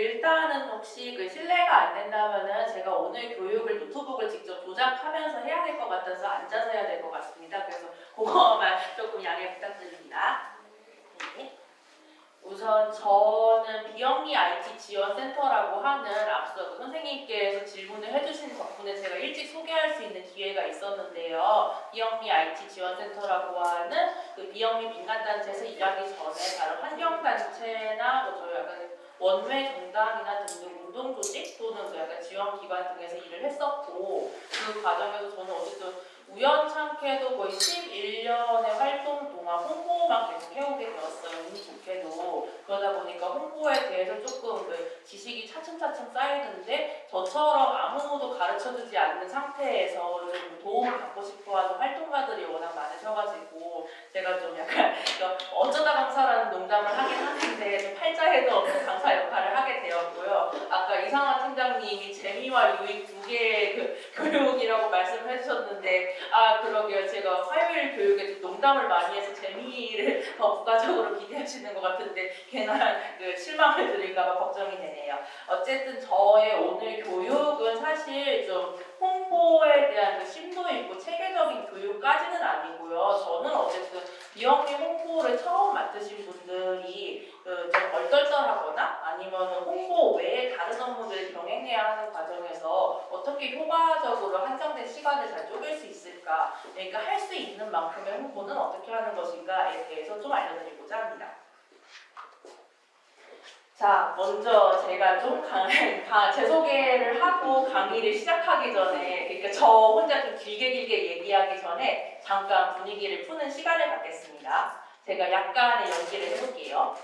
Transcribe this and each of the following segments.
일단은 혹시 실례가 안 된다면은 제가 오늘 교육을 노트북을 직접 조작하면서 해야 될 것 같아서 앉아서 해야 될 것 같습니다. 그래서 그거만 조금 양해 부탁드립니다. 네. 우선 저는 비영리 IT 지원센터라고 하는 앞서 선생님께서 질문을 해주신 덕분에 제가 일찍 소개할 수 있는 기회가 있었는데요. 비영리 IT 지원센터라고 하는 그 비영리 민간단체에서 일하기 전에 다른 환경단체나 저 약간 원외 정당이나 등등 운동조직 또는 약간 지원기관 등에서 일을 했었고, 그 과정에서 저는 어쨌든 우연찮게도 거의 11년의 활동 동안 홍보만 계속 해오게 되었어요. 운이 좋게도. 그러다 보니까 홍보에 대해서 조금 지식이 차츰차츰 쌓이는데, 저처럼 아무도 가르쳐주지 않는 상태에서 좀 도움을 받고 싶어하는 활동가들이 워낙 많으셔가지고 제가 좀 약간 어쩌다 강사라는 농담을 하긴 하는데 좀 팔자에도 없는 강사 역할을 하게 되었고요. 아까 이상화 팀장님이 재미와 유익 두 개의 교육이라고 말씀을 해주셨는데, 그러게요. 제가 화요일 교육에 농담을 많이 해서 재미를 더 부가적으로 기대하시는 것 같은데 괜한 실망을 드릴까봐 걱정이 되네요. 어쨌든 저의 오늘 교육은 사실 좀 홍보에 대한 심도 있고 체계적인 교육까지는 아니고요. 저는 어쨌든 비영리 홍보를 처음 맡으신 분들이 좀 얼떨떨하거나 아니면 홍보 외에 다른 업무들을 병행해야 하는 과정에서 어떻게 효과적으로 한정된 시간을 잘 쪼갤 수 있을까, 그러니까 할 수 있는 만큼의 홍보는 어떻게 하는 것인가에 대해서 좀 알려드리고자 합니다. 자, 먼저 제가 좀 제 소개를 하고 강의를 시작하기 전에, 그러니까 저 혼자 좀 길게 얘기하기 전에 잠깐 분위기를 푸는 시간을 갖겠습니다. 제가 약간의 연기를 해볼게요.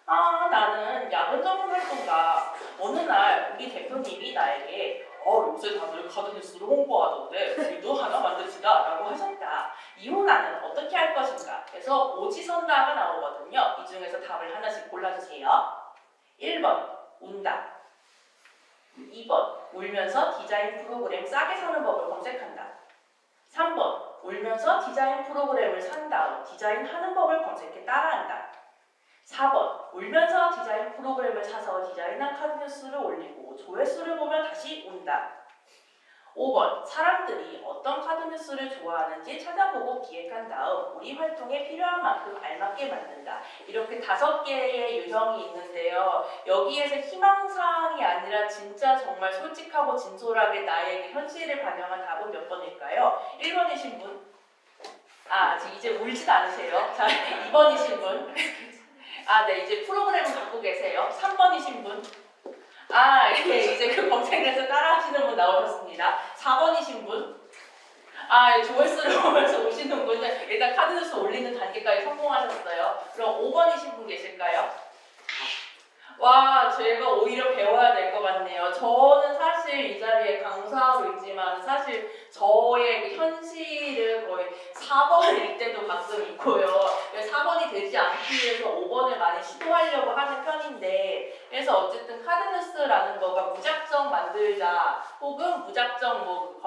나는 야근 전문 활동가. 어느 날 우리 대표님이 나에게 요새 다들 카드뉴스를 홍보하던데 우리도 하나 만듭시다 라고 하셨다. 이후 나는 어떻게 할 것인가? 그래서 오지선다가 나오거든요. 이 중에서 답을 하나씩 골라주세요. 1번 운다. 2번 울면서 디자인 프로그램 싸게 사는 법을 검색한다. 3번 울면서 디자인 프로그램을 산 다음 디자인하는 법을 검색해 따라한다. 4번 울면서 디자인 프로그램을 사서 디자인한 카드뉴스를 올리고 조회수를 보면 다시 운다. 5번 사람들이 어떤 카드뉴스를 좋아하는지 찾아보고 기획한 다음 우리 활동에 필요한 만큼 알맞게 만든다. 이렇게 5개의 유형이 있는데요. 여기에서 희망사항이 아니라 진짜 정말 솔직하고 진솔하게 나의 현실을 반영한 답은 몇 번일까요? 1번이신 분? 아직 이제 울진 않으세요. 자, 2번이신 분? 네, 이제 프로그램을 갖고 계세요. 3번이신 분? 이제 그 검색에서 따라하시는 분 나오셨습니다. 4번이신 분? 조회수를 보면서 오시는 분은 일단 카드뉴스 올리는 단계까지 성공하셨어요. 그럼 5번이신 분 계실까요? 와, 제가 오히려 배워야 될 것 같네요. 저는 사실 이 자리에 강사로 있지만 사실 저의 현실은 거의 4번일 때도 가끔 있고요. 4번이 되지 않기 위해서 5번을 많이 시도하려고 하는 편인데, 그래서 어쨌든 카드뉴스라는 거가 무작정 만들자 혹은 무작정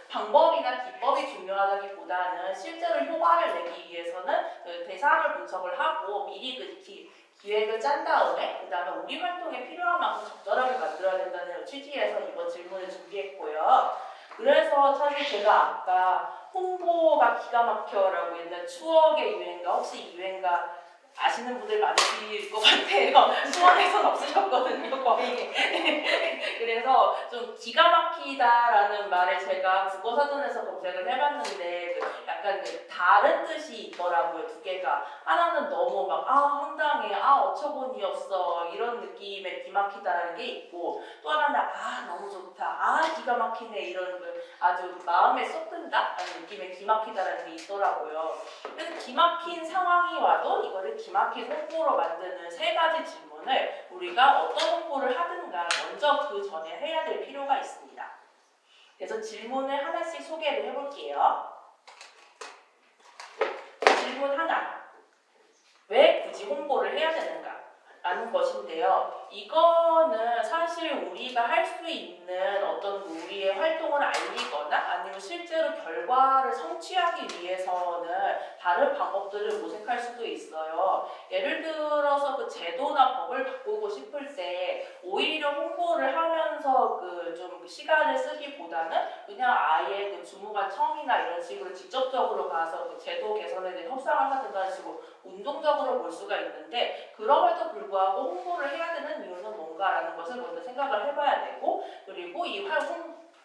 방법이나 기법이 중요하다기보다는 실제로 효과를 내기 위해서는 대상을 분석을 하고 미리 기획을 짠 다음에 그 다음에 우리 활동에 필요한 만큼 적절하게 만들어야 된다는 취지에서 이번 질문을 준비했고요. 그래서 사실 제가 아까 홍보가 기가 막혀라고 옛날 추억의 유행가, 혹시 유행가 아시는 분들 많으실 것 같아요. 수원에선 없으셨거든요, 거의. 그래서 좀 기가 막히다라는 말을 제가 국어사전에서 검색을 해봤는데 약간 다른 뜻이 있더라고요, 두 개가. 하나는 너무 황당해, 어처구니없어 이런 느낌의 기막히다라는 게 있고, 또 하나는 너무 좋다, 기가 막히네 이런 아주 마음에 쏙 든다라는 느낌의 기막히다라는 게 있더라고요. 그래서 기막힌 상황이 와도 이거를 기막힌 홍보로 만드는 3가지 질문을 우리가 어떤 홍보를 하든가 먼저 그 전에 해야 될 필요가 있습니다. 그래서 질문을 하나씩 소개를 해볼게요. 질문 하나. 왜 굳이 홍보를 해야 되는가? 라는 것인데요. 이거는 사실 우리가 할 수 있는 어떤 우리의 활동을 알리거나 아니면 실제로 결과를 성취하기 위해서는 다른 방법들을 모색할 수도 있어요. 예를 들어서 그 제도나 법을 바꾸고 싶을 때 오히려 홍보를 하면서 그 좀 시간을 쓰기보다는 그냥 아예 그 주무관청이나 이런 식으로 직접적으로 가서 그 제도 개선에 대해 협상을 하든가 식으로 운동적으로 볼 수가 있는데, 그럼에도 불구하고 홍보를 해야 되는 이유는 뭔가라는 것을 먼저 생각을 해봐야 되고, 그리고 이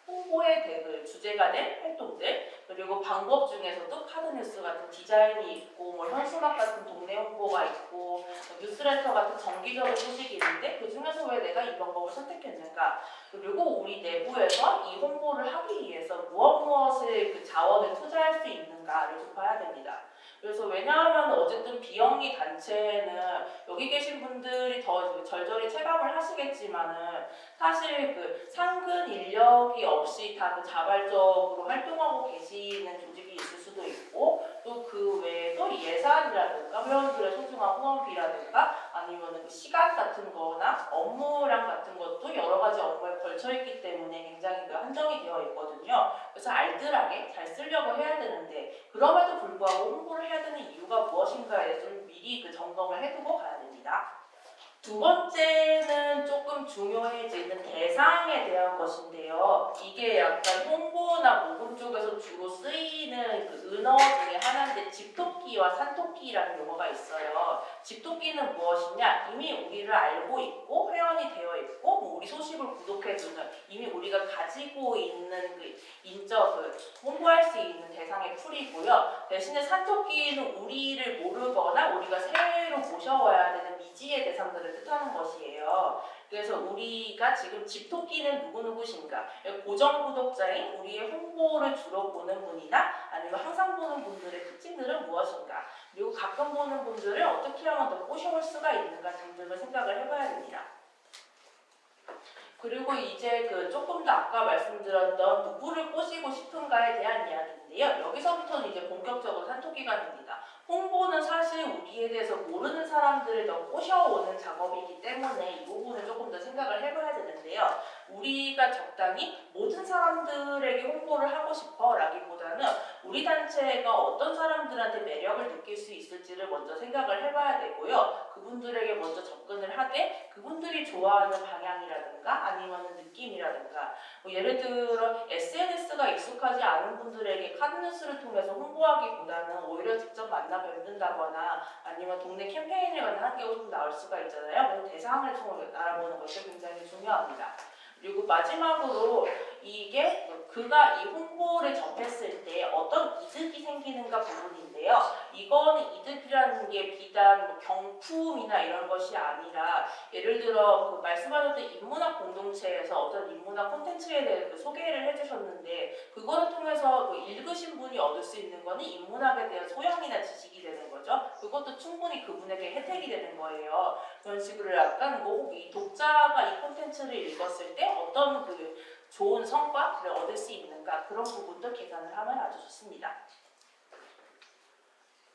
홍보의 그 주제가 된 활동들, 그리고 방법 중에서도 카드뉴스 같은 디자인이 있고, 뭐 현수막 같은 동네 홍보가 있고, 뉴스레터 같은 정기적인 소식이 있는데 그 중에서 왜 내가 이 방법을 선택했는가, 그리고 우리 내부에서 이 홍보를 하기 위해서 무엇을 그 자원을 투자할 수 있는가를 좀 봐야 됩니다. 그래서 왜냐하면 어쨌든 비영리 단체는 여기 계신 분들이 더 절절히 체감을 하시겠지만은 사실 그 상근 인력이 없이 다 그 자발적으로 활동하고 계시는 조직이 있을 수도 있고, 또 그 외에도 예산이라든가 회원들의 소중한 후원비라든가 아니면 그 시간 같은 거나 업무량 같은 것도 여러 가지 업무에 걸쳐 있기 때문에 굉장히 그 한정이 되어 있거든요. 그래서 알뜰하게 잘 쓰려고 해야 되는데, 그럼에도 불구하고 홍보를 해야 되는 이유가 무엇인가에 대해서 미리 그 점검을 해두고 가야 됩니다. 두 번째는 조금 중요해지는 대상에 대한 것인데요. 이게 약간 홍보나 모금 쪽에서 주로 쓰이는 그 은어 중에 하나인데, 집토끼와 산토끼라는 용어가 있어요. 집토끼는 무엇이냐? 이미 우리를 알고 있고 회원이 되어 있고 뭐 우리 소식을 구독해주는, 이미 우리가 가지고 있는 그 인적 그 홍보할 수 있는 대상의 풀이고요. 대신에 산토끼는 우리를 모르거나 우리가 새로 모셔와야 되는 미지의 대상들을 뜻하는 것이에요. 그래서 우리가 지금 집토끼는 누구누구신가, 고정 구독자인 우리의 홍보를 주로 보는 분이나 아니면 항상 보는 분들의 특징들은 무엇인가, 그리고 가끔 보는 분들을 어떻게 하면 더 꼬셔올 수가 있는가 등등을 생각을 해봐야 됩니다. 그리고 이제 그 조금 더 아까 말씀드렸던 누구를 꼬시고 싶은가에 대한 이야기인데요. 여기서부터는 이제 본격적으로 산토끼가 됩니다. 홍보는 사실 우리에 대해서 모르는 사람들을 더 꼬셔오는 작업이기 때문에 이 부분을 조금 더 생각을 해봐야 되는데요. 우리가 적당히 모든 사람들에게 홍보를 하고 싶어 라기보다는 우리 단체가 어떤 사람들한테 매력을 느낄 수 있을지를 먼저 생각을 해봐야 되고요. 그분들에게 먼저 접근을 하되 그분들이 좋아하는 방향이라든가 아니면 느낌이라든가, 뭐 예를 들어 SNS가 익숙하지 않은 분들에게 카드뉴스를 통해서 홍보하기보다는 오히려 직접 만나 뵙는다거나 아니면 동네 캠페인을 하는 경우도 나올 수가 있잖아요. 그래서 대상을 통해 알아보는 것이 굉장히 중요합니다. 그리고 마지막으로 이게 그가 이 홍보를 접했을 때 어떤 이득이 생기는가 부분인데요. 이거는 이득이라는 게 비단 뭐 경품이나 이런 것이 아니라, 예를 들어 그 말씀하셨던 인문학 공동체에서 어떤 인문학 콘텐츠에 대해 그 소개를 해주셨는데, 그거를 통해서 그 읽으신 분이 얻을 수 있는 거는 인문학에 대한 소양이나 지식이 되는 거죠. 그것도 충분히 그분에게 혜택이 되는 거예요. 그런 식으로 약간 뭐 이 독자가 이 콘텐츠를 읽었을 때 어떤 그 좋은 성과를 얻을 수 있는가, 그런 부분도 계산을 하면 아주 좋습니다.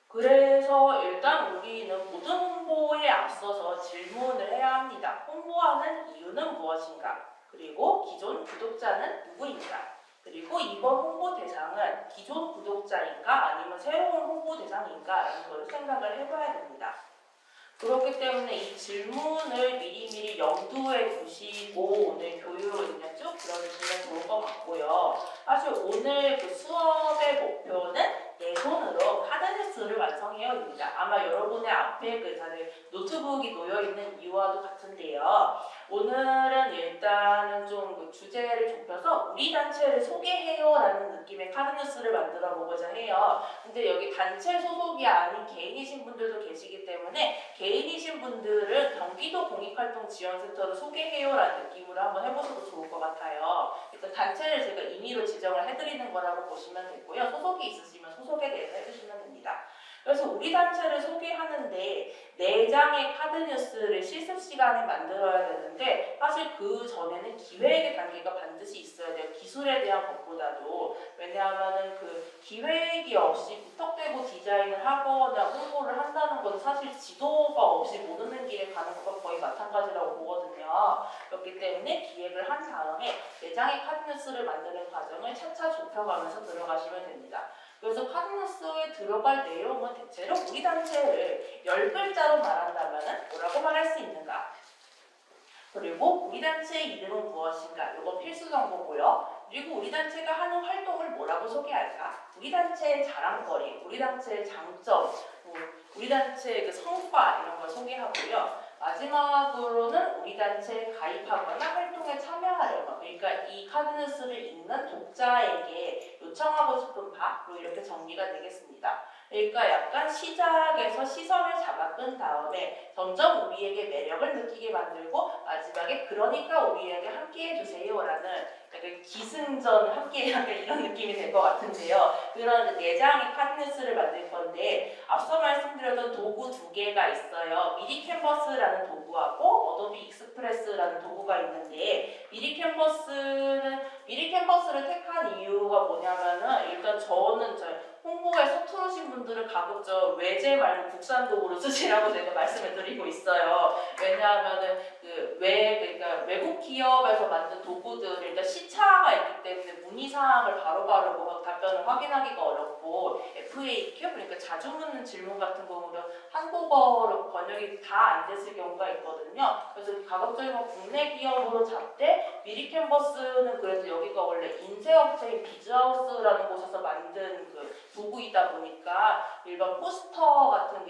그래서 일단 우리는 모든 홍보에 앞서서 질문을 해야 합니다. 홍보하는 이유는 무엇인가? 그리고 기존 구독자는 누구인가? 그리고 이번 홍보 대상은 기존 구독자인가 아니면 새로운 홍보 대상인가 라는 걸 생각을 해봐야 됩니다. 그렇기 때문에 이 질문을 미리미리 염두에 두시고 오늘 교육을 그냥 쭉 들어주시면 좋을 것 같고요. 사실 오늘 그 수업의 목표는 내 손으로 카드뉴스를 완성해요입니다. 아마 여러분의 앞에 그 다들 노트북이 놓여있는 이유와도 같은데요. 오늘은 일단은 좀 그 주제를 좁혀서 우리 단체를 소개해요 라는 느낌의 카드뉴스를 만들어 보고자 해요. 근데 여기 단체 소속이 아닌 개인이신 분들도 계시기 때문에 개인이신 분들은 경기도 공익활동지원센터를 소개해요 라는 느낌으로 한번 해보셔도 좋을 것 같아요. 일단 단체를 제가 임의로 지정을 해드리는 거라고 보시면 되고요. 소속이 있으시면 소속에 대해서 해주시면 됩니다. 그래서 우리 단체를 소개하는데 4장의 카드뉴스를 실습 시간에 만들어야 되는데, 사실 그 전에는 기획의 단계가 반드시 있어야 돼요. 기술에 대한 것보다도. 왜냐하면은 그 기획이 없이 무턱대고 디자인을 하거나 홍보를 한다는 건 사실 지도가 없이 못 오는 길에 가는 것과 거의 마찬가지라고 보거든요. 그렇기 때문에 기획을 한 다음에 4장의 카드뉴스를 만드는 과정을 차차 좁혀가면서 들어가시면 됩니다. 그래서 카드뉴스에 들어갈 내용은 대체로 우리 단체를 10글자로 말한다면 뭐라고 말할 수 있는가? 그리고 우리 단체의 이름은 무엇인가? 이거 필수 정보고요. 그리고 우리 단체가 하는 활동을 뭐라고 소개할까? 우리 단체의 자랑거리, 우리 단체의 장점, 우리 단체의 그 성과 이런 걸 소개하고요. 마지막으로는 우리 단체에 가입하거나 활동에 참여하려면, 그러니까 이 카드뉴스를 읽는 독자에게 요청하고 싶은 바로 이렇게 정리가 되겠습니다. 그러니까 약간 시작에서 시선을 잡아끈 다음에 점점 우리에게 매력을 느끼게 만들고 마지막에 그러니까 우리에게 함께해 주세요라는 약간 기승전 함께 약간 이런 느낌이 될 것 같은데요. 그런 4장의 카드뉴스를 만들 건데 앞서 말씀드렸던 도구 2개가 있어요. 미리 캔버스라는 도구하고 어도비 익스프레스라는 도구가 있는데 미리 캔버스를 택한 이유가 뭐냐면은 일단 저는 홍보에 서투르신 분들은 가급적 외제 말고 국산 도구로 쓰시라고 제가 말씀을 드리고 있어요. 왜냐하면은 그러니까 외국 기업에서 만든 도구들 일단 시차가 있기 때문에 문의 사항을 바로바로 답변을 확인하기가 어렵고 FAQ 그러니까 자주 묻는 질문 같은 경우는 한국어로 번역이 다 안 됐을 경우가 있거든요. 그래서 가급적이면 국내 기업으로 잡되 미리 캔버스는 그래도 여기가 원래 인쇄업체인 비즈하우스라는 곳에서 만든 그 도구이다 보니까 일반 포스터 같은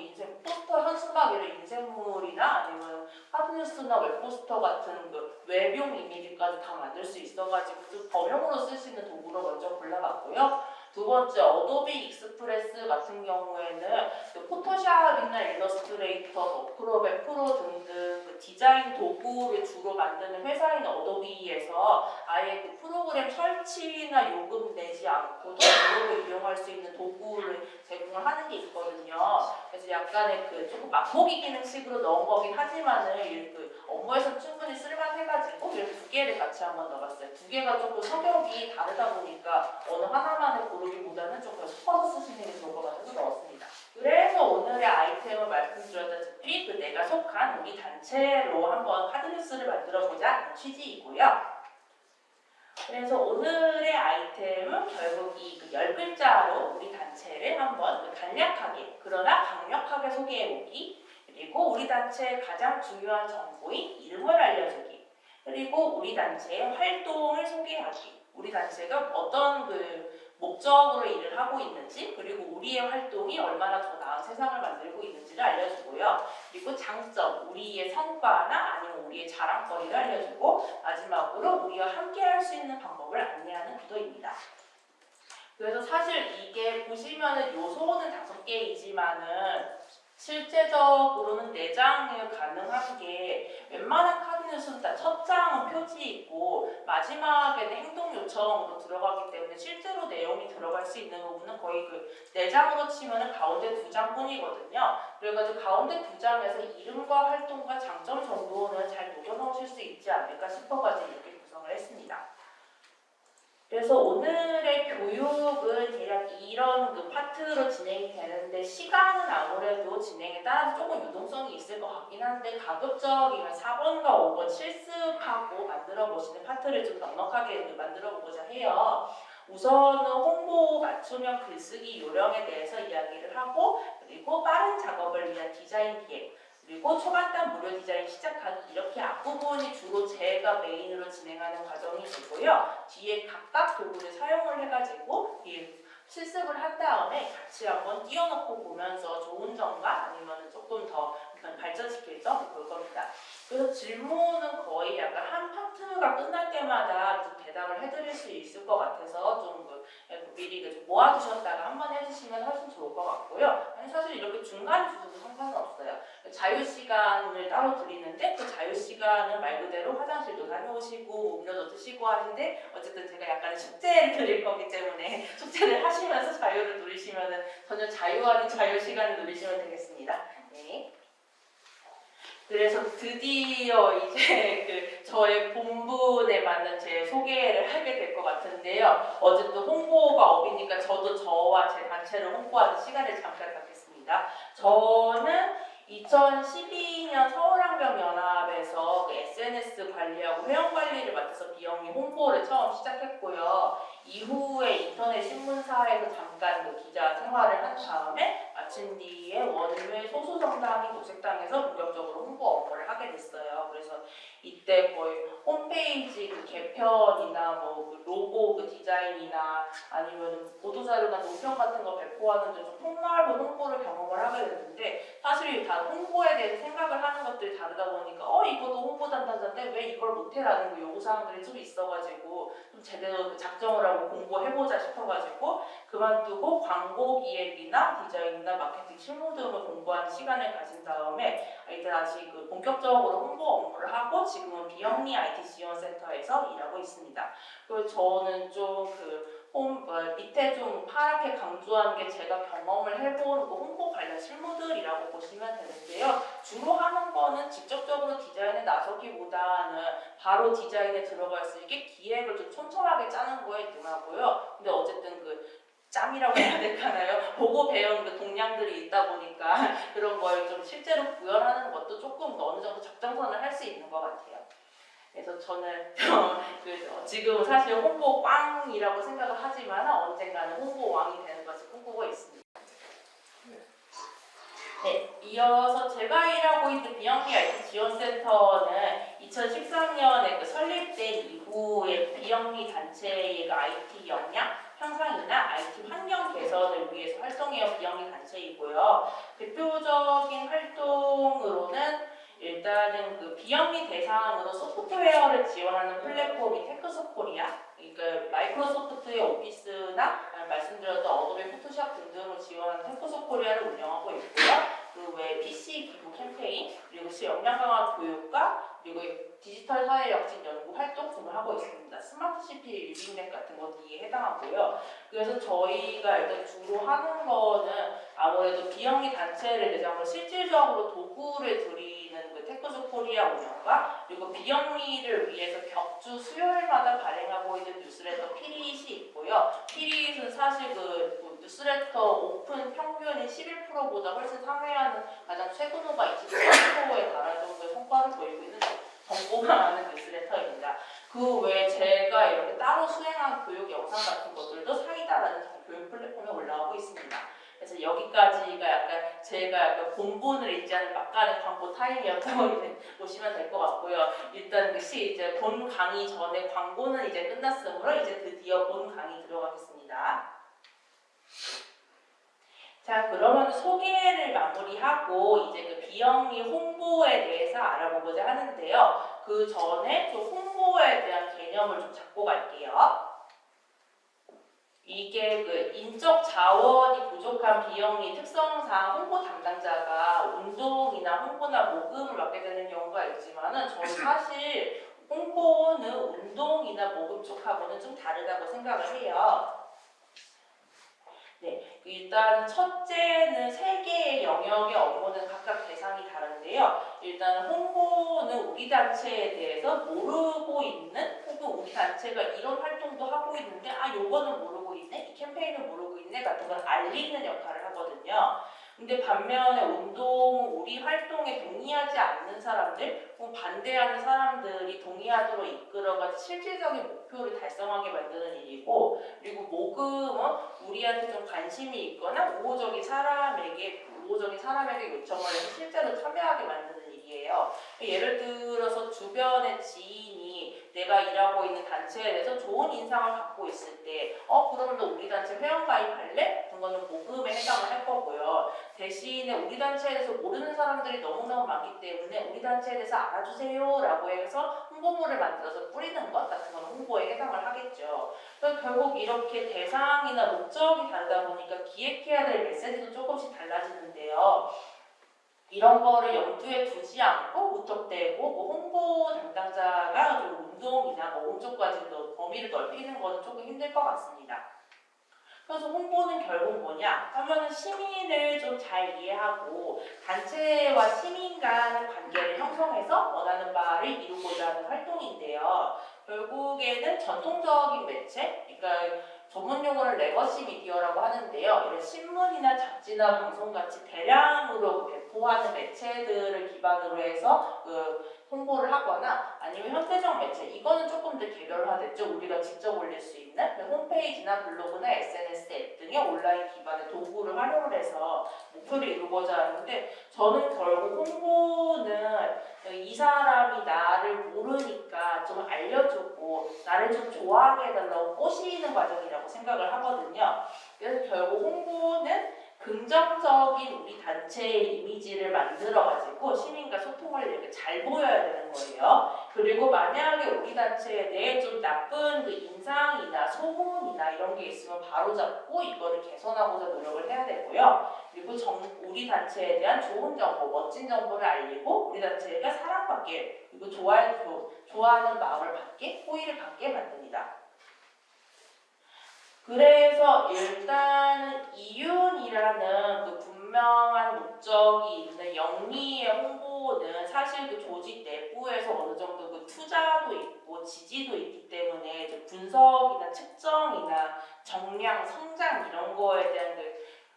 포스터 현수막 이런 인쇄물이나 아니면 카드뉴스나 웹포스터 같은 그 웹용 이미지까지 다 만들 수 있어가지고 좀 범용으로 쓸 수 있는 도구로 먼저 골라봤고요. 두 번째 어도비 익스프레스 같은 경우에는 그 포토샵이나 일러스트레이터, 어크로벳 프로 등등 그 디자인 도구를 주로 만드는 회사인 어도비에서 아예 그 프로그램 설치나 요금 내지 않고도 무료로 이용할 수 있는 도구를 제공을 하는 게 있거든요. 그래서 약간의 그 조금 맛보기 기능식으로 넣은 거긴 하지만은 그 업무에서 충분히 쓸만해가지고 이렇게 2개를 같이 한번 넣어봤어요. 2개가 조금 성격이 다르다 보니까 어느 하나만을 고르기보다는 조금 섞어서 쓰시는 게 좋을 것 같아서 넣었습니다. 그래서 오늘의 아이템을 말씀드렸다시피 그 내가 속한 우리 단체로 한번 카드뉴스를 만들어보자 취지이고요. 그래서 오늘의 아이템은 결국 이 10글자로 우리 단체를 한번 간략하게 그러나 강력하게 소개해보기, 그리고 우리 단체의 가장 중요한 정보인 이름을 알려주기, 그리고 우리 단체의 활동을 소개하기, 우리 단체가 어떤 목적으로 일을 하고 있는지, 그리고 우리의 활동이 얼마나 더 나은 세상을 만들고 있는지를 알려주고요. 그리고 장점, 우리의 성과나 아니면 우리의 자랑거리를 알려주고, 마지막으로 우리와 함께 할 수 있는 방법을 안내하는 구도입니다. 그래서 사실 이게 보시면은 요소는 5개이지만은 실제적으로는 4장이 가능한 게 웬만한 카드뉴스는 다 첫 장은 표지 있고 마지막에는 행동 요청으로 들어가기 때문에 실제로 내용이 들어갈 수 있는 부분은 거의 4장으로 치면은 가운데 2장뿐이거든요. 그래가지고 가운데 2장에서 이름과 활동과 장점 정도는 잘 녹여놓으실 수 있지 않을까 싶어가지고 이렇게 구성을 했습니다. 그래서 오늘의 교육은 대략 이런 파트로 진행이 되는데 시간은 아무래도 진행에 따라서 조금 유동성이 있을 것 같긴 한데 가급적이면 4번과 5번 실습하고 만들어 보시는 파트를 좀 넉넉하게 만들어 보고자 해요. 우선은 홍보 맞춤형 글쓰기 요령에 대해서 이야기를 하고, 그리고 빠른 작업을 위한 디자인 기획, 그리고 초간단 무료 디자인 시작하기, 이렇게 앞부분이 주로 제가 메인으로 진행하는 과정이시고요. 뒤에 각각 도구를 사용을 해가지고 실습을 한 다음에 같이 한번 띄워놓고 보면서 좋은 점과 아니면 조금 더 발전시킬 점 볼 겁니다. 그래서 질문은 거의 약간 한 파트가 끝날 때마다 좀 대답을 해드릴 수 있을 것 같아서 좀 미리 좀 모아두셨다가 한번 해주시면 훨씬 좋을 것 같고요. 아니 사실 이렇게 중간에 주셔도 상관은 없어요. 자유시간을 따로 드리는데 그 자유시간은 말 그대로 화장실도 다녀오시고 음료도 드시고 하는데 어쨌든 제가 약간 숙제를 드릴 거기 때문에 숙제를 하시면서 자유를 누리시면 전혀 자유 아닌 자유시간을 누리시면 되겠습니다. 네. 그래서 드디어 이제 저의 본분에 맞는 제 소개를 하게 될 것 같은데요. 어쨌든 홍보가 업이니까 저도 저와 제 단체를 홍보하는 시간을 잠깐 갖겠습니다. 저는 2012년 서울환경연합에서 SNS 관리하고 회원관리를 맡아서 비영리 홍보를 처음 시작했고요. 이후에 인터넷 신문사에서 잠깐 기자 생활을 한 다음에 마친 뒤에 원외 소수정당인 녹색당에서 본격적으로 홍보 업무를 하게 됐어요. 그래서 이때 거의 홈페이지 그 개편이나 뭐그 로고 그 디자인이나 아니면 보도자료나 논평 같은 거 배포하는데 좀 폭넓은 홍보를 경험을 하게 됐는데 사실 다 홍보에 대해서 생각을 하는 것들이 다르다 보니까 이것도 홍보 담당자인데 왜 이걸 못해라는 그 요구사항들이 좀 있어가지고 좀 제대로 그 작정을 하고 공부해보자 싶어가지고 그만두고 광고 기획이나 디자인이나 마케팅 실무 등을 공부하는 시간을 가진 다음에 이제 다시 그 본격적으로 홍보 업무를 하고 지금은 비영리 IT 지원센터에서 일하고 있습니다. 그리고 저는 좀 밑에 좀 파랗게 강조한 게 제가 경험을 해본 그 홍보 관련 실무들이라고 보시면 되는데요. 주로 하는 거는 직접적으로 디자인에 나서기보다는 바로 디자인에 들어갈 수 있게 기획을 좀 촘촘하게 짜는 거에 능하고요. 근데 어쨌든 그 짬이라고 해야 될까요? 보고 배운 그 동량들이 있다 보니까 그런 걸 좀 실제로 구현하는 것도 조금 어느 정도 적정선을 할 수 있는 것 같아요. 그래서 저는 지금 사실 홍보 꽝이라고 생각을 하지만 언젠가는 홍보 왕이 되는 것을 꿈꾸고 있습니다. 네, 이어서 제가 일하고 있는 비영리 IT 지원센터는 2013년에 그 설립된 이후에 비영리 단체의 그 IT 역량 향상이나 IT 환경 개선을 위해서 활동해온 비영리 단체이고요. 대표적인 활동으로는 일단은 그 비영리 대상으로 소프트웨어를 지원하는 플랫폼이 테크소코리아, 그러니까 마이크로소프트의 오피스나 말씀드렸던 어도비 포토샵 등등을 지원하는 테크소코리아를 운영하고 있고요. 그 외 PC 기부 캠페인, 그리고 역량 강화 교육과 그리고 디지털 사회 혁신 연구 활동 등을 하고 있습니다. 스마트 시티 리빙랩 같은 것이 해당하고요. 그래서 저희가 일단 주로 하는 거는 아무래도 비영리 단체를 대상으로 실질적으로 도구를 드리는 그 테크소코리아 운영과 그리고 비영리를 위해서 격주 수요일마다 발행하고 있는 뉴스레터 피릿이 있고요. 피릿은 사실 그 뉴스레터 오픈 평균이 11%보다 훨씬 상회하는 가장 최근호가 23%에 달할 정도의 성과를 보이고 있는 정보가 많은 뉴스레터입니다. 그 외에 제가 이렇게 따로 수행한 교육 영상 같은 것들도 사이다라는 교육 플랫폼에 올라오고 있습니다. 그래서 여기까지가 약간 제가 약간 본분을 잊지 않은 막간의 광고 타임이었다고 이제 보시면 될 것 같고요. 일단 이제 본 강의 전에 광고는 이제 끝났으므로 이제 드디어 본 강의 들어가겠습니다. 자, 그러면 소개를 마무리하고 이제 그 비영리 홍보에 대해서 알아보고자 하는데요. 그 전에 좀 홍보에 대한 개념을 좀 잡고 갈게요. 이게 그 인적 자원이 부족한 비영리 특성상 홍보 담당자가 운동이나 홍보나 모금을 맡게 되는 경우가 있지만은 저는 사실 홍보는 운동이나 모금 쪽하고는 좀 다르다고 생각을 해요. 네, 일단 첫째는 세 개의 영역의 업무는 각각 대상이 다른데요. 일단 홍보는 우리 단체에 대해서 모르고 있는 혹은 우리 단체가 이런 활동도 하고 있는데 요거는 모르고 있네, 이 캠페인은 모르고 있네 같은 걸 알리는 역할을 하거든요. 근데 반면에 운동, 우리 활동에 동의하지 않는 사람들, 혹은 반대하는 사람들이 동의하도록 이끌어가 실질적인 목표를 달성하게 만드는 일이고, 그리고 모금은 우리한테 좀 관심이 있거나 우호적인 사람에게 요청을 해서 실제로 참여하게 만드는 일이에요. 예를 들어서 주변의 지인이 내가 일하고 있는 단체에 대해서 좋은 인상을 갖고 있을 때 그러면 너 우리 단체 회원 가입할래? 그런 거는 모금에 해당을 할 거고요. 대신에 우리 단체에 대해서 모르는 사람들이 너무너무 많기 때문에 우리 단체에 대해서 알아주세요 라고 해서 홍보물을 만들어서 뿌리는 것 같은 건 홍보에 해당을 하겠죠. 그래서 결국 이렇게 대상이나 목적이 다르다 보니까 기획해야 될 메시지도 조금씩 달라지는데요. 이런 거를 염두에 두지 않고 무턱대고 홍보 담당자가 좀 운동이나 모금 쪽까지도 범위를 넓히는 거는 조금 힘들 것 같습니다. 그래서 홍보는 결국 뭐냐 하면은 시민을 좀 잘 이해하고 단체와 시민 간의 관계를 형성해서 원하는 바를 이루고자 하는 활동인데요. 결국에는 전통적인 매체, 그러니까 전문 용어를 레거시 미디어라고 하는데요. 이런 신문이나 잡지나 방송같이 대량으로 배포하는 매체들을 기반으로 해서 홍보를 하거나 아니면 형태적 매체, 이거는 조금 더 개별화됐죠. 우리가 직접 올릴 수 있는 홈페이지나 블로그나 SNS 앱 등의 온라인 기반의 도구를 활용을 해서 목표를 이루고자 하는데, 저는 결국 홍보는 이 사람이 나를 모르니까 좀 알려주고 나를 좀 좋아하게 해달라고 꼬시는 과정이라고 생각을 하거든요. 그래서 결국 홍보는 긍정적인 우리 단체의 이미지를 만들어가지고 시민과 소통을 이렇게 잘 보여야 되는 거예요. 그리고 만약에 우리 단체에 대해 좀 나쁜 그 인상이나 소문이나 이런 게 있으면 바로잡고 이거를 개선하고자 노력을 해야 되고요. 그리고 우리 단체에 대한 좋은 정보, 멋진 정보를 알리고 우리 단체가 사랑받게, 그리고 좋아하는 마음을 받게, 호의를 받게 만듭니다. 그래서 일단은 이윤이라는 그 분명한 목적이 있는 영리의 홍보는 사실 그 조직 내부에서 어느 정도 그 투자도 있고 지지도 있기 때문에 분석이나 측정이나 정량, 성장 이런 거에 대한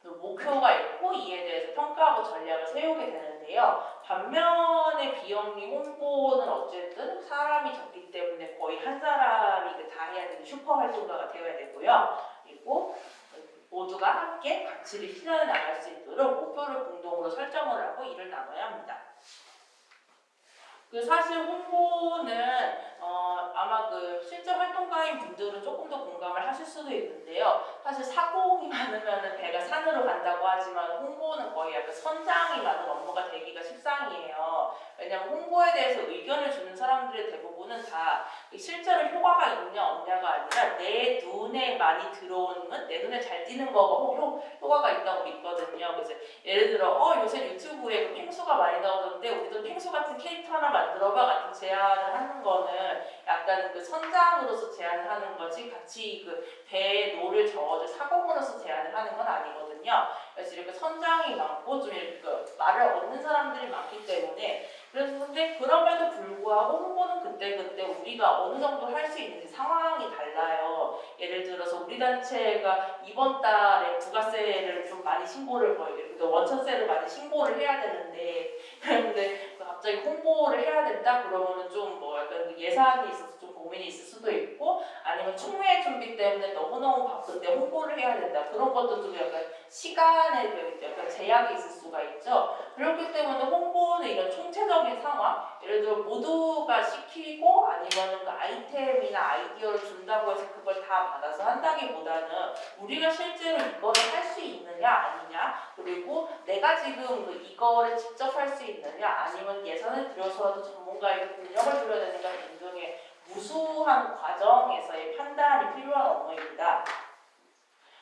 그 목표가 있고 이에 대해서 평가하고 전략을 세우게 되는데요. 반면에 비영리 홍보는 어쨌든 사람이 적기 때문에 거의 한 사람이 다 해야 되는 슈퍼 활동가가 되어야 되고요. 그리고 모두가 함께 가치를 실현해 나갈 수 있도록 목표를 공동으로 설정을 하고 일을 나눠야 합니다. 사실 홍보는 아마 실제 활동가인 분들은 조금 더 공감을 하실 수도 있는데요. 사실 사공이 많으면 배가 산으로 간다고 하지만 홍보는 거의 약간 선장이 많은 업무가 되기가 십상이에요. 왜냐하면 홍보에 대해서 의견을 주는 사람들의 대부분은 다 실제로 효과가 있냐 없냐가 아니라 내 눈에 많이 들어오는, 내 눈에 잘 띄는 거가 효과가 있다고 믿거든요. 그래서 예를 들어 요새 유튜브에 펭수가 많이 나오던데 우리도 펭수 같은 캐릭터 하나 만들어봐 같은 제안을 하는 거는 약간 선장으로서 제안을 하는 거지, 같이 배에 노를 저어줄 사공으로서 제안을 하는 건 아니거든요. 그래서 이렇게 선장이 많고 좀 이렇게 말을 얻는 사람들이 많기 때문에, 그래서 근데 그럼에도 불구하고 홍보는 그때그때 우리가 어느 정도 할 수 있는지 상황이 달라요. 예를 들어서 우리 단체가 이번 달에 부가세를 좀 많이 신고를 원천세를 많이 신고를 해야 되는데, 그런데 갑자기 홍보를 해야 된다 그러면은 좀 약간 예산이 있어서 좀 고민이 있을 수도 있고, 아니면 총회 준비 때문에 너무너무 바쁜데 홍보를 해야 된다, 그런 것도 좀 약간 시간에 약간 제약이 있을 수가 있죠. 그렇기 때문에 홍보는 이런 총체적인 상황, 예를 들어 모두가 시키고 아니면은 그 아이템이나 아이디어를 준다고 해서 그걸 다 받아서 한다기보다는 우리가 실제로 이거를 할 수 있느냐 아니냐, 그리고 내가 지금 이거를 직접 할 수 있느냐 아니면 예산을 들여서라도 전문가에게 능력을 들여야 되는가 등등의 무수한 과정에서의 판단이 필요한 업무입니다.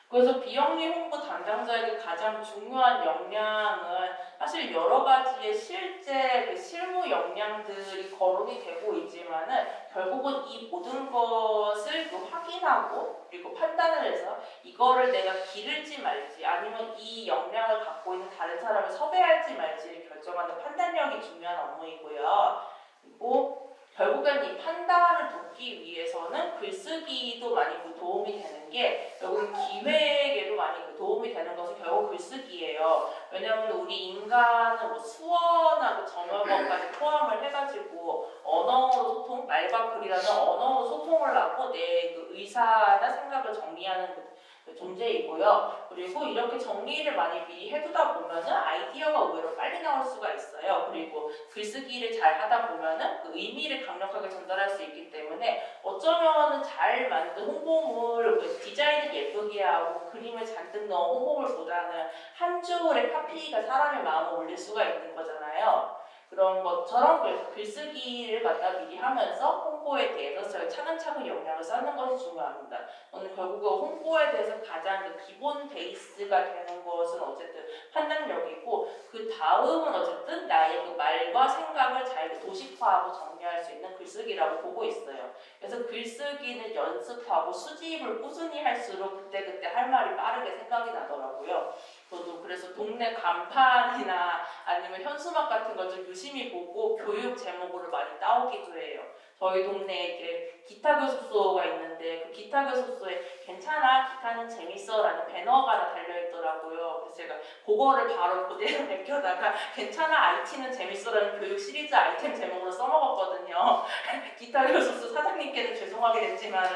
그래서 비영리 홍보 담당자에게 가장 중요한 역량은 사실 여러 가지의 실제 실무 역량들이 거론이 되고 있지만은 결국은 이 모든 것을 확인하고 그리고 판단을 해서 이거를 내가 기를지 말지 아니면 이 역량을 갖고 있는 다른 사람을 섭외할지 말지를 결정하는 판단력이 중요한 업무이고요. 그리고 결국엔 이 판단을 돕기 위해서는 글쓰기도 많이 도움이 되는 게, 결국 기획에도 많이 도움이 되는 것은 결국 글쓰기예요. 왜냐하면 우리 인간은 수어나 전월어까지 포함을 해가지고 언어로 소통, 말과 글이라는 언어로 소통을 하고 내 의사나 생각을 정리하는 존재이고요. 그리고 이렇게 정리를 많이 미리 해두다 보면은 아이디어가 의외로 빨리 나올 수가 있어요. 그리고 글쓰기를 잘 하다 보면은 의미를 강력하게 전달할 수 있기 때문에 어쩌면은 잘 만든 홍보물, 디자인을 예쁘게 하고 그림을 잔뜩 넣은 홍보물보다는 한 줄의 카피가 사람의 마음을 올릴 수가 있는 거잖아요. 그런 것처럼 글쓰기를 미리 하면서 홍보에 대해서 차근차근 역량을 쌓는 것이 중요합니다. 오늘 결국은 홍보에 대해서 가장 기본 베이스가 되는 것은 어쨌든 판단력이고, 그 다음은 어쨌든 나의 말과 생각을 잘 도식화하고 정리할 수 있는 글쓰기라고 보고 있어요. 그래서 글쓰기는 연습하고 수집을 꾸준히 할수록 그때그때 할 말이 빠르게 생각이 나더라고요. 저도 그래서 동네 간판이나 아니면 현수막 같은 걸 좀 유심히 보고 교육 제목으로 많이 따오기도 해요. 저희 동네에 이렇게 기타 교습소가 있는데 그 기타 교습소에 괜찮아 기타는 재밌어라는 배너가 하나 달려있더라고요. 그래서 제가 그거를 바로 그대로 베껴다가 괜찮아 IT는 재밌어라는 교육 시리즈 아이템 제목으로 써먹었거든요. 기타 교습소 사장님께는 죄송하게 됐지만은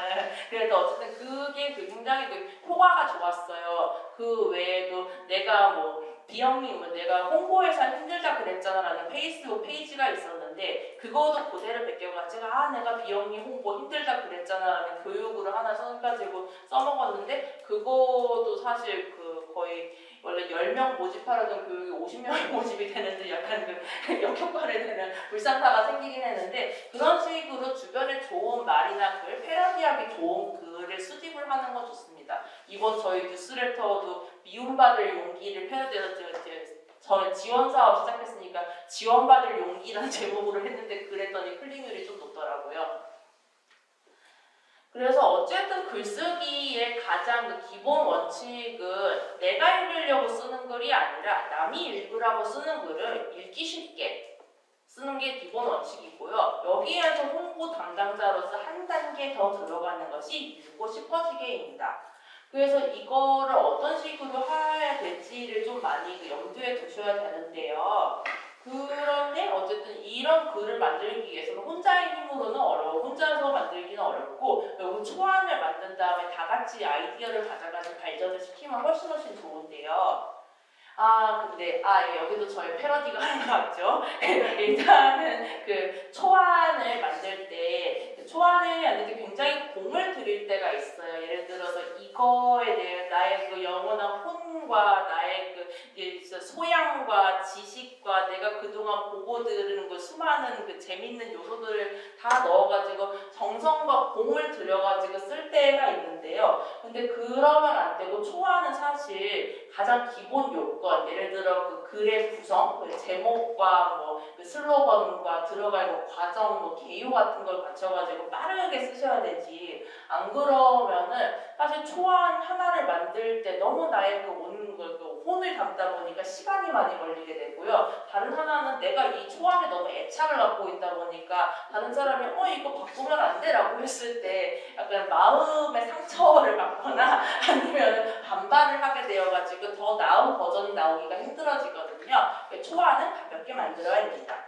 그래도 어쨌든 그게 굉장히 효과가 좋았어요. 그 외에도 내가 뭐 비영리 내가 홍보회사 힘들다 그랬잖아 라는 페이스북 페이지가 있었는데 그거도 그대로 베껴가지고 내가 비영리 홍보 힘들다 그랬잖아 라는 교육으로 하나 써가지고 써먹었는데 그것도 사실 그 거의 원래 10명 모집하려던 교육이 50명이 모집이 되는데 약간 그 역효과를 내는 불상사가 생기긴 했는데 그런 식으로 주변에 좋은 말이나 글, 패러디하기 좋은 글을 수집을 하는 건 좋습니다. 이번 저희 뉴스레터도 미움받을 용기를 패러디해서 저는 지원 사업 시작했으니까 지원받을 용기라는 제목으로 했는데 그랬더니 클릭률이 좀 높더라고요. 그래서 어쨌든 글쓰기의 가장 기본 원칙은 내가 읽으려고 쓰는 글이 아니라 남이 읽으라고 쓰는 글을 읽기 쉽게 쓰는 게 기본 원칙이고요. 여기에서 홍보 담당자로서 한 단계 더 들어가는 것이 읽고 싶어지게입니다. 그래서 이거를 어떤 식으로 해야 될지를 좀 많이 염두에 두셔야 되는데요. 그런데 어쨌든 이런 글을 만들기 위해서는 혼자의 힘으로는 어려워. 혼자서 만들기는 어렵고 여기 초안을 만든 다음에 다 같이 아이디어를 가져가서 발전을 시키면 훨씬 좋은데요. 근데 여기도 저희 패러디가 하는 것 같죠? 일단은 그 초안을 만들 때 초안을 하는데 굉장히 공을 들일 때가 있어요. 예를 들어서 이거에 대해 나의 그 영원한 혼과 나의 그 소양과 지식과 내가 그동안 보고 들은 그 수많은 그 재밌는 요소들을 다 넣어가지고 정성과 공을 들여가지고 쓸 때가 있는데요. 근데 그러면 안 되고 초안은 사실 가장 기본 요건, 예를 들어 그 글의 구성, 그 제목과 그 슬로건과 들어갈 과정, 개요 같은 걸 갖춰가지고 빠르게 쓰셔야 되지. 안 그러면은 사실 초안 하나를 만들 때 너무 나의 그 혼을 담다 보니까 시간이 많이 걸리게 되고요. 다른 하나는 내가 이 초안에 너무 애착을 갖고 있다 보니까 다른 사람이 이거 바꾸면 안 돼? 라고 했을 때 약간 마음의 상처를 받거나 아니면 반발을 하게 되어가지고 더 나은 버전이 나오기가 힘들어지거든요. 초안은 가볍게 만들어야 됩니다.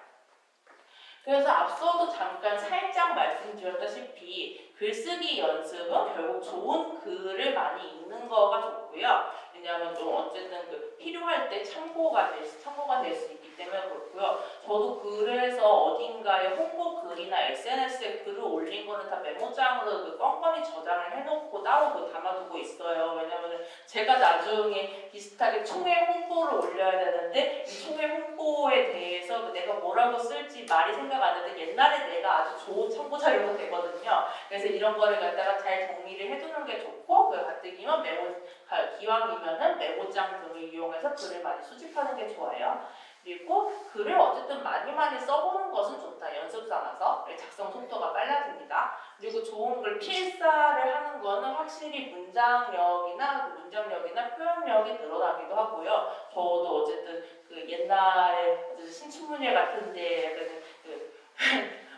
그래서 앞서도 잠깐 살짝 말씀드렸다시피 글쓰기 연습은 결국 좋은 글을 많이 읽는 거가 좋고요. 왜냐하면 좀 어쨌든 필요할 때 참고가 될 수 있기 때문에 그렇고요. 저도 그래서 어딘가에 홍보 글이나 SNS에 글을 올린 거는 다 메모장으로 껌껌이 저장을 해놓고 따로 담아두고 있어요. 왜냐하면 제가 나중에 비슷하게 총회 홍보를 올려야 되는데 이 총회 홍보에 대해서 내가 뭐라고 쓸지 말이 생각 안 나는데 옛날에 내가 아주 좋은 참고 자료가 되거든요. 그래서 이런 거를 갖다가 잘 정리를 해두는 게 좋고 가뜩이면 기왕이면은 메모장 등을 이용해서 글을 많이 수집하는 게 좋아요. 그리고 글을 어쨌든 많이 써보는 것은 좋다. 연습 삼아서 작성 속도가 빨라집니다. 그리고 좋은 글 필사를 하는 거는 확실히 문장력이나 표현력이 늘어나기도 하고요. 저도 어쨌든 옛날에 신춘문예 같은데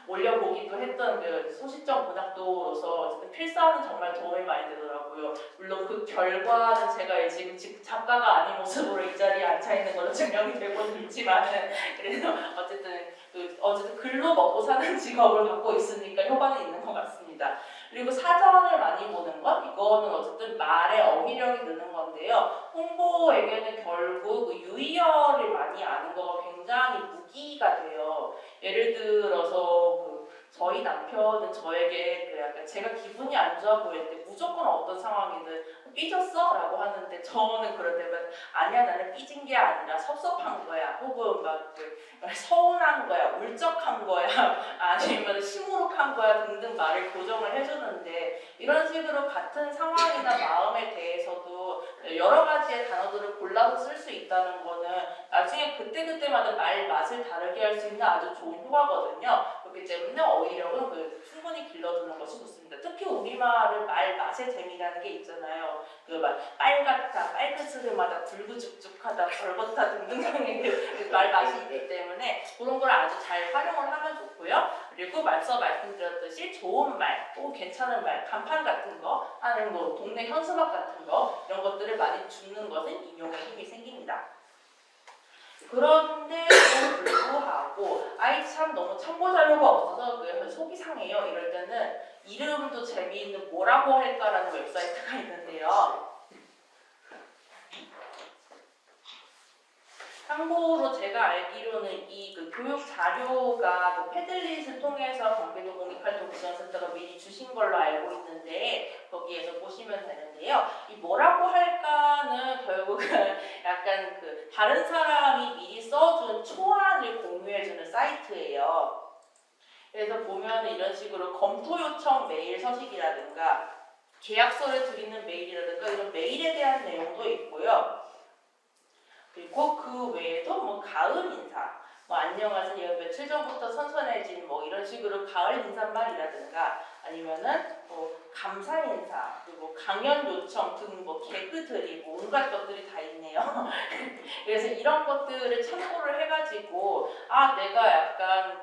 올려보기도 했던 소시적 문학도로서 어쨌든 필사는 정말 도움이 많이 되더라고요. 물론 그 결과는 제가 지금 작가가 아닌 모습으로 이 자리에 앉아있는 걸로 증명이 되고는 있지만은 그래서 어쨌든 글로 먹고 사는 직업을 갖고 있으니까 효과는 있는 것 같습니다. 그리고 사전을 많이 보는 것, 이거는 어쨌든 말의 어휘력이 느는 건데요. 홍보에게는 결국 유희열을 많이 아는 거가 굉장히 무기가 돼요. 예를 들어서 저희 남편은 저에게 약간 제가 기분이 안 좋아 보일 때 무조건 어떤 상황이든 삐졌어? 라고 하는데 저는 그럴 때면 아니야 나는 삐진 게 아니라 섭섭한 거야 혹은 서운한 거야 울적한 거야 아니면 시무룩한 거야 등등 말을 교정을 해주는데 이런 식으로 같은 상황이나 마음에 대해서도 여러 가지의 단어들을 골라서 쓸 수 있다는 거는 나중에 그때그때마다 말 맛을 다르게 할 수 있는 아주 좋은 효과거든요. 그렇기 때문에 어휘력은 충분히 길러두는 것이 좋습니다. 특히 우리말 우리말은 말 맛의 재미라는 게 있잖아요. 그 막 빨갛다, 빨그스름하다, 불구죽죽하다, 벌겋다 등등등의 말 맛이 있기 때문에 그런 걸 아주 잘 활용을 하면 좋고요. 그리고 앞서 말씀드렸듯이 좋은 말, 또 괜찮은 말, 간판 같은 거 하는 거, 동네 현수막 같은 거 이런 것들을 많이 주는 것은 인용의 힘이 생깁니다. 그런데도 불구하고 아이 참 너무 참고 자료가 없어서 속이 상해요. 이럴 때는 이름도 재미있는 뭐라고 할까라는 웹사이트가 있는데요. 참고로 제가 알기로는 이 교육 자료가 패들릿을 통해서 경기도 공익활동지원센터가 미리 주신 걸로 알고 있는데 거기에서 보시면 되는데요. 이 뭐라고 할까는 결국은 약간 다른 사람이 미리 써준 초안을 공유해주는 사이트예요. 그래서 보면 이런 식으로 검토 요청 메일 서식이라든가 계약서를 드리는 메일이라든가 이런 메일에 대한 내용도 있고요. 그리고 그 외에도 뭐 가을 인사, 뭐 안녕하세요 며칠 전부터 선선해진 뭐 이런 식으로 가을 인사말이라든가 아니면은 뭐 감사 인사 그리고 강연 요청 등 뭐 개그 드립 뭐 온갖 것들이 다 있네요. 그래서 이런 것들을 참고를 해가지고 아 내가 약간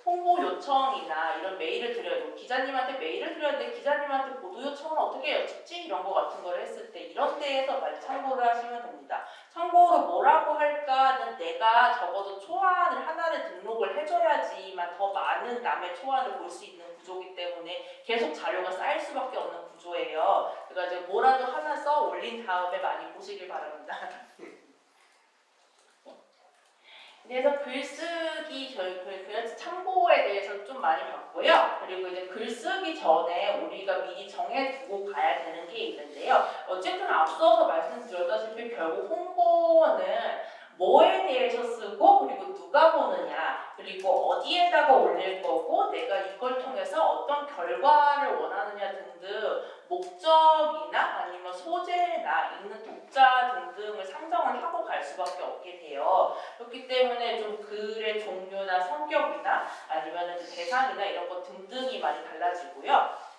홍보 요청이나 이런 메일을 드려요. 기자님한테 메일을 드려야 돼. 기자님한테 보도 요청은 어떻게 여쭙지? 이런 거 같은 걸 했을 때 이런 데에서 많이 참고를 하시면 됩니다. 참고로 뭐라고 할까는 내가 적어도 초안을 하나를 등록을 해줘야지만 더 많은 남의 초안을 볼 수 있는 구조이기 때문에 계속 자료가 쌓일 수밖에 없는 구조예요. 그래서 뭐라도 하나 써 올린 다음에 많이 보시길 바랍니다. 그래서 글쓰기 저희 참고에 대해서 좀 많이 봤고요. 그리고 이제 글쓰기 전에 우리가 미리 정해두고 가야 되는 게 있는데요. 어쨌든 앞서서 말씀드렸다시피 결국 홍보는 뭐에 대해서 쓰고 그리고 누가 보느냐 그리고 어디에다가 올릴 거고 내가 이걸 통해서 어떤 결과를 원하느냐 등등 목적이나 아니면 소재나 읽는 독자 등등을 상정을 하고 갈 수밖에 없게 돼요. 그렇기 때문에 좀 글의 종류나 성격이나 아니면 대상이나 이런 것 등등이 많이 달라지고요.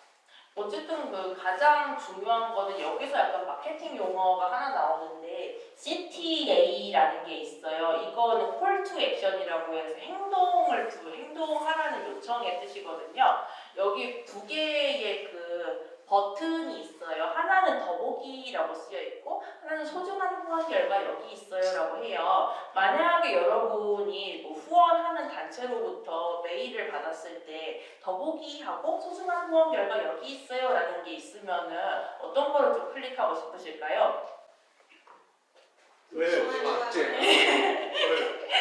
어쨌든 가장 중요한 거는 여기서 약간 마케팅 용어가 하나 나오는데 CTA라는 게 있어요. 이거는 Call to Action이라고 해서 행동하라는 요청의 뜻이거든요. 여기 두 개의 버튼이 있어요. 하나는 더보기라고 쓰여 있고 하나는 소중한 후원 결과 여기 있어요 라고 해요. 만약에 여러분이 후원하는 단체로부터 메일을 받았을 때 더보기하고 소중한 후원 결과 여기 있어요 라는 게 있으면은 어떤 거를 좀 클릭하고 싶으실까요? 왜? 맞지?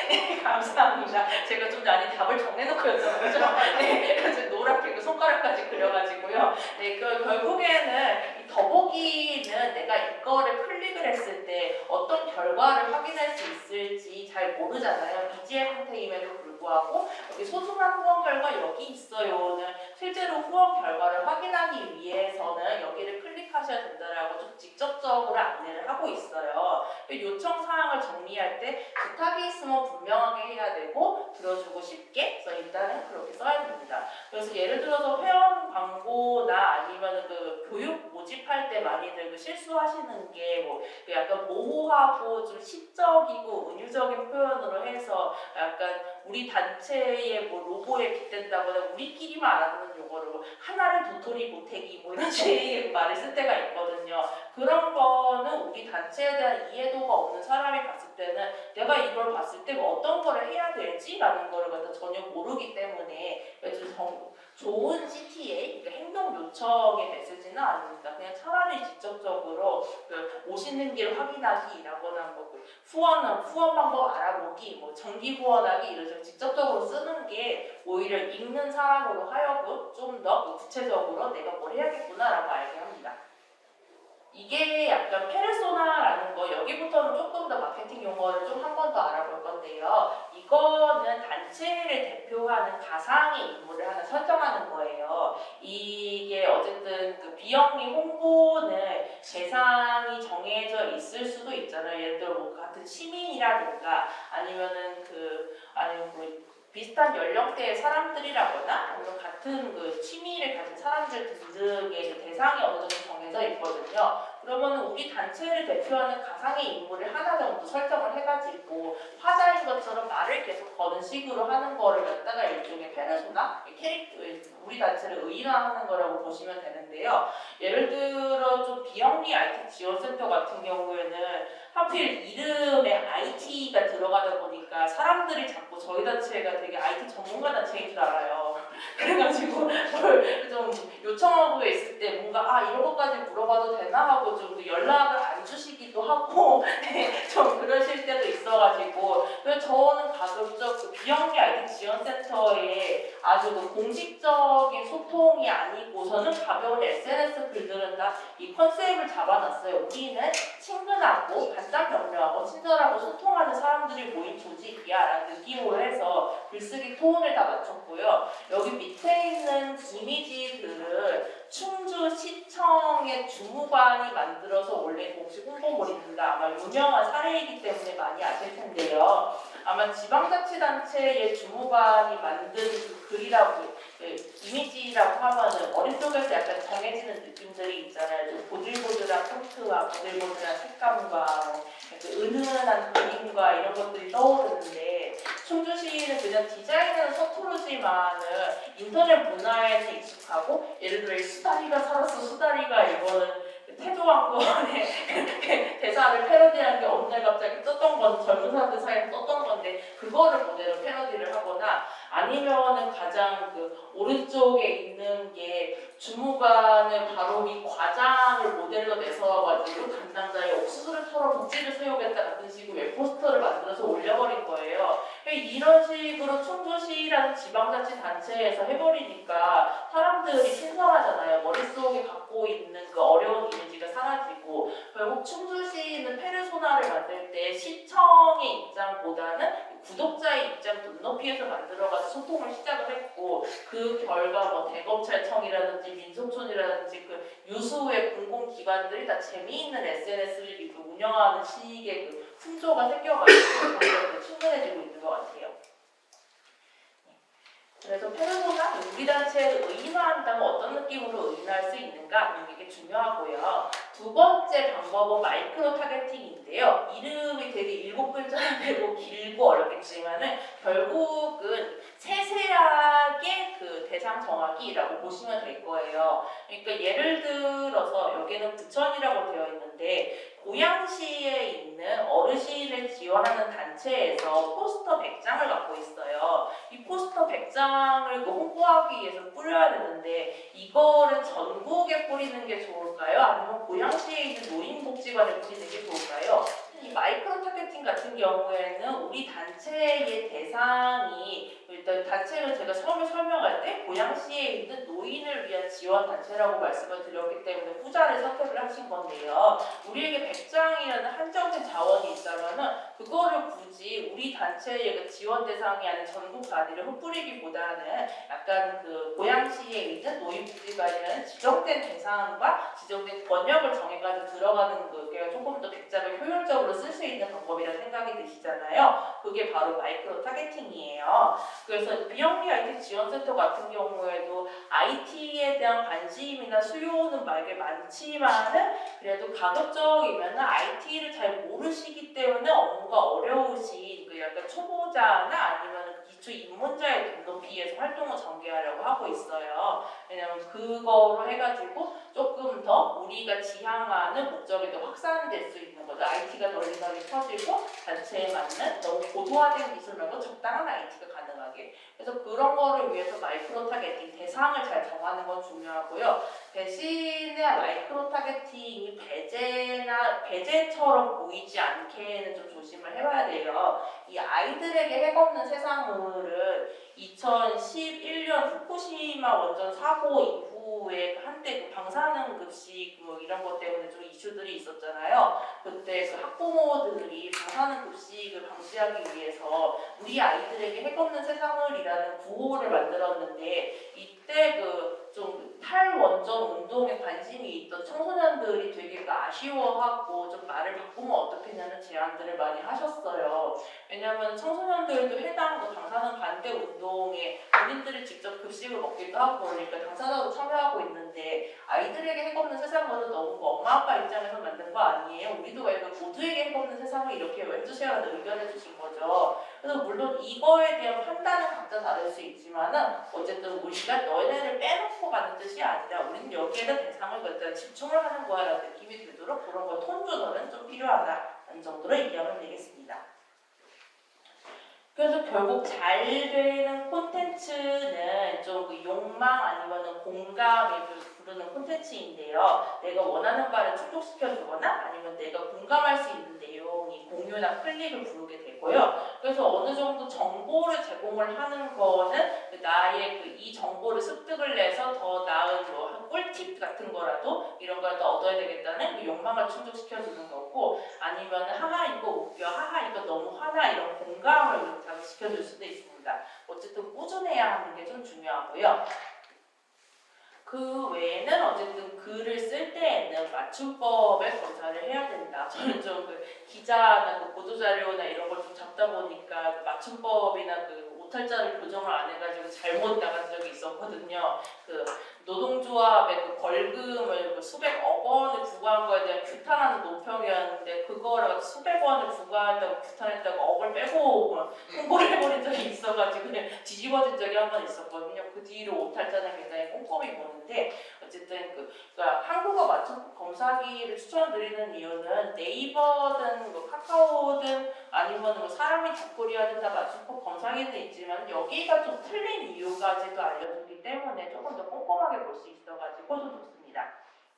네, 감사합니다. 제가 좀 전에 답을 정해놓고 였잖아요. 네, 그래서 노랗게 손가락까지 그려가지고요. 네, 결국에는 이 더보기는 내가 이거를 클릭을 했을 때 어떤 결과를 확인할 수 있을지 잘 모르잖아요. 미지의 상태임에도 불구하고 여기 소중한 후원 결과 여기 있어요는 실제로 후원 결과를 확인하기 위해서는 여기를 클릭하셔야 된다라고 좀 직접적으로 안내를 하고 있어요. 요청 사항을 정리할 때 부탁이 있으면 분명하게 해야 되고 들어주고 싶게 그래서 일단은 그렇게 써야 됩니다. 그래서 예를 들어서 회원 광고나 아니면 교육 모집할 때 많이들 실수하시는 게 약간 모호하고 좀 시적이고 은유적인 표현으로 해서 약간 우리 단체의 로고에 빗댄다거나 우리끼리만 알아듣는 용어로 하나를 도토리 보태기 이런 식의 말을 쓸 때가 있거든요. 그런 거는 우리 단체에 대한 이해도가 없는 사람이 봤을 때는 내가 이걸 봤을 때 어떤 거를 해야 될지라는 거를 전혀 모르기 때문에 좋은 CTA, 그러니까 행동 요청의 메시지는 아닙니다. 그냥 차라리 직접적으로 오시는 길 확인하기라거나 후원 방법 알아보기, 정기 후원하기 이런 식으로 직접적으로 쓰는 게 오히려 읽는 사람으로 하여금 좀 더 구체적으로 내가 뭘 해야겠구나라고 알게 합니다. 이게 약간 페르소나라는 거 여기부터는 조금 더 마케팅 용어를 좀 한 번 더 알아볼 건데요. 이거는 단체를 대표하는 가상의 인물을 하나 설정하는 거예요. 이게 어쨌든 비영리 홍보는 대상이 정해져 있을 수도 있잖아요. 예를 들어 같은 시민이라든가 아니면은 비슷한 연령대의 사람들이라거나 아니면 같은 그 취미를 가진 사람들 등등의 그 대상이 어느 정도 정해져 있거든요. 그러면 우리 단체를 대표하는 가상의 인물을 하나 정도 설정을 해가지고 화자인 것처럼 말을 계속 거는 식으로 하는 거를 갖다가 일종의 페르소나, 캐릭터, 우리 단체를 의인화하는 거라고 보시면 되는데요. 예를 들어 좀 비영리 IT 지원센터 같은 경우에는 하필 이름에 IT가 들어가다 보니까 사람들이 자꾸 저희 단체가 되게 IT 전문가 단체인 줄 알아요. 그래가지고 뭘 좀 요청하고 있을 때 뭔가 이런 것까지 물어봐도 되나 하고 좀 연락을 안 주시기도 하고 네, 좀 그러실 때도 있어가지고 그래서 저는 가급적 그 비영리 IT 지원센터에 아주 그 공식적인 소통이 아니고서는 가벼운 SNS 글들은 다 이 컨셉을 잡아놨어요. 우리는 친근하고 간단 명료하고 친절하고 소통하는 사람들이 모인 조직이야 라는 느낌으로 해서 글쓰기 톤을 다 맞췄고요. 여기 밑에 있는 이미지들은 충주시청의 주무관이 만들어서 올린 공식 홍보물입니다. 아마 유명한 사례이기 때문에 많이 아실 텐데요. 아마 지방자치단체의 주무관이 만든 그 글이라고 이미지라고 하면은 머릿속에서 약간 정해지는 느낌들이 있잖아요. 좀 보들보들한 폰트와 보들보들한 색감과 은은한 그림과 이런 것들이 떠오르는데 충주시는 그냥 디자인은 서투르지만은 인터넷 문화에는 익숙하고 예를 들어 수다리가 살았어 수다리가 이거는 태조왕건의 대사를 패러디한 게 어느 날 갑자기 떴던 건 젊은 사람들 사이에서 떴던 건데 그거를 모델로 패러디를 하거나 아니면은 가장 그 오른쪽에 있는 게 주무관을 바로 이 과장을 모델로 내서가지고 담당자의 옥수수를 털어 복지를 세우겠다 같은 식으로 웹포스터를 만들어서 올려버린 거예요. 이런 식으로 충주시라는 지방자치단체에서 해버리니까 사람들이 신선하잖아요. 머릿속에 갖고 있는 그 어려운 이미지가 사라지고 결국 충주시는 페르소나를 만들 때 시청의 입장보다는 구독자의 입장 눈높이에서 만들어가지고 소통을 시작을 했고 그 결과 뭐 대검찰청이라든지 민속촌이라든지 그 유수의 공공기관들이 다 재미있는 SNS를 운영하는 식의 그 풍조가 생겨가지고 충분해지고 있는 것 같아요. 그래서 페르소나 우리 단체를 의인화한다면 어떤 느낌으로 의인화할 수 있는가 이게 중요하고요. 두 번째 방법은 마이크로 타겟팅인데요. 이름이 되게 7글자나 되고 길고 어렵겠지만은 결국은 세세하게 그 대상 정하기라고 보시면 될 거예요. 그러니까 예를 들어서 여기는 부천이라고 되어 있는데 고양시에 있는 어르신을 지원하는 단체에서 포스터 100장을 갖고 있어요. 이 포스터 100장을 홍보하기 위해서 뿌려야 되는데 이거를 전국에 뿌리는 게 좋을까요? 아니면 고양시에 있는 노인복지관에 뿌리는 게 좋을까요? 이 마이크로 타겟팅 같은 경우에는 우리 단체의 대상이 일단 단체는 제가 처음에 설명할 때 고양시에 있는 노인을 위한 지원 단체라고 말씀을 드렸기 때문에 후자를 선택을 하신 건데요. 우리에게 100장이라는 한정된 자원이 있다면은 그거를 굳이 우리 단체의 그 지원 대상이 아닌 전국 단위를 흩뿌리기보다는 약간 그 고양시에 있는 노인복지관이라는 지정된 대상과 지정된 권역을 정해가지고 들어가는 그게 조금 더 100장을 효율적으로 쓸 수 있는 방법이라는 생각이 드시잖아요. 그게 바로 마이크로 타겟팅이에요. 그래서 비영리 IT 지원센터 같은 경우에도 IT에 대한 관심이나 수요는 말게 많지만은 그래도 가급적이면 IT를 잘 모르시기 때문에 업무가 어려우신 그 약간 초보자나 아니면 기초 입문자의 눈높이에서 활동을 전개하려고 하고 있어요. 왜냐면 그거로 해가지고 조금 더 우리가 지향하는 목적이 더 확산될 수 있는 거죠. IT가 널리 퍼지고 단체에 맞는 너무 고도화된 기술 말고 적당한 IT가 가능하게. 그래서 그런 거를 위해서 마이크로 타겟팅 대상을 잘 정하는 건 중요하고요. 대신에 마이크로 타겟팅이 배제처럼 보이지 않게는 좀 조심을 해봐야 돼요. 이 아이들에게 핵없는 세상을은 2011년 후쿠시마 원전 사고 이후에 한때 그 방사능 급식 뭐 이런 것 때문에 좀 이슈들이 있었잖아요. 그때 그 학부모들이 방사능 급식을 방지하기 위해서 우리 아이들에게 핵없는 세상을이라는 구호를 만들었는데 이때 그 좀 탈원전 운동에 관심이 있던 청소년들이 되게 제가 아쉬워하고 좀 말을 바꾸면 어떻겠냐는 제안들을 많이 하셨어요. 왜냐하면 청소년들도 해당 당사는 반대 운동에 본인들이 직접 급식을 먹기도 하고 그러니까 당사자도 참여하고 있는데 아이들에게 해먹는 세상은 너무 엄마 아빠 입장에서 만든 거 아니에요. 우리도 왜 모두에게 해먹는 세상을 이렇게 해주세요라는 의견을 주신 거죠. 그래서 물론 이거에 대한 판단은 각자 다를 수 있지만은 어쨌든 우리가 너네를 빼놓고 가는 뜻이 아니라 우리는 여기에다 대상을 갖다 집중을 하는 거야라는 느낌이 들도록 그런 거 톤 조절은 좀 필요하다는 정도로 얘기하면 되겠습니다. 그래서 결국 잘 되는 콘텐츠는 좀 그 욕망 아니면 공감을 부르는 콘텐츠인데요. 내가 원하는 바를 충족시켜 주거나 아니면 내가 공감할 수 있는 내용이 공유나 클릭을 부르게 되고요. 그래서 어느 정도 정보를 제공을 하는 거는 나의 이 정보를 습득을 내서 더 나은 한 꿀팁 같은 거라도 이런 걸 더 얻어야 되겠다는 그 욕망을 충족시켜 주는 거고 아니면 하하 이거 웃겨 하하 이거 너무 화나 이런 공감을 자극시켜 줄 수도 있습니다. 어쨌든 꾸준해야 하는 게 좀 중요하고요. 그 외에는 어쨌든 글을 쓸 때에는 맞춤법을 검사를 해야 된다. 저는 좀 그 기자나 그 보도자료나 이런 걸 좀 잡다 보니까 그 맞춤법이나 그 오탈자를 교정을 안 해가지고 잘못 나간 적이 있었거든요. 그 노동조합의 그 벌금을 수백억 원을 부과한 거에 대한 규탄하는 노평이었는데 그거를 수백 원을 부과한다고 규탄했다고 억을 빼고 홍보를 해버린 적이 있어가지고 그냥 뒤집어진 적이 한 번 있었거든요. 그 뒤로 오탈자는 굉장히 꼼꼼히 보는데 어쨌든 그러니까 한국어 맞춤법 검사기를 추천드리는 이유는 네이버든 뭐 카카오든 아니면 뭐 사람이 뒷코리아든 다 맞춤법 검사기는 있지만 여기가 좀 틀린 이유까지도 알려주기 때문에 조금 더 꼼꼼하게 볼 수 있어가지고 좀 좋습니다.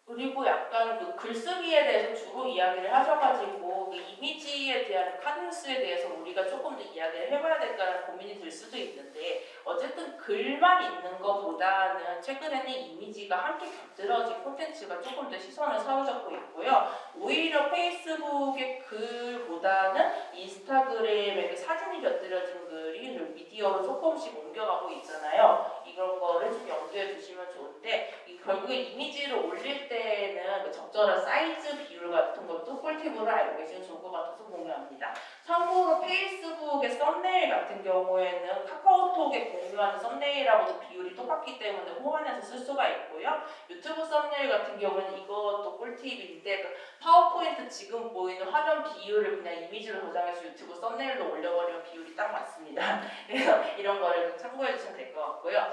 그리고 약간 그 글쓰기에 대해서 주로 이야기를 하셔가지고 그 이미지에 대한 카den스에 대해서 우리가 조금 더 이야기를 해봐야 될까라는 고민이 들 수도 있는데 어쨌든 글만 있는 것보다는 최근에는 이미지가 함께 곁들여진 콘텐츠가 조금 더 시선을 사로잡고 있고요. 오히려 페이스북의 글보다는 인스타그램에 그 사진이 곁들여진 글이 미디어로 조금씩 옮겨가고 있잖아요. 이런 거를 좀 염두에 두시면 좋은데 결국에 이미지를 올릴 때는 그 적절한 사이즈 비율 같은 것도 꿀팁으로 알고 계시면 좋을 것 같아서 공유합니다. 참고로 페이스북의 썸네일 같은 경우에는 카카오톡에 공유하는 썸네일하고도 비율이 똑같기 때문에 호환해서 쓸 수가 있고요. 유튜브 썸네일 같은 경우는 이것도 꿀팁인데 그 파워포인트 지금 보이는 화면 비율을 그냥 이미지로 저장해서 유튜브 썸네일로 올려버리면 비율이 딱 맞습니다. 그래서 이런 거를 좀 참고해 주시면 될 것 같고요.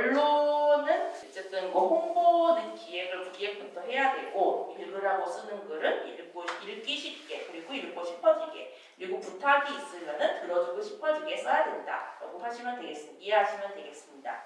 결론은 어쨌든 뭐 홍보는 기획부터 해야 되고 읽으라고 쓰는 글은 읽기 쉽게 그리고 읽고 싶어지게 그리고 부탁이 있으면은 들어주고 싶어지게 써야 된다라고 하시면 되겠습니다. 이해하시면 되겠습니다.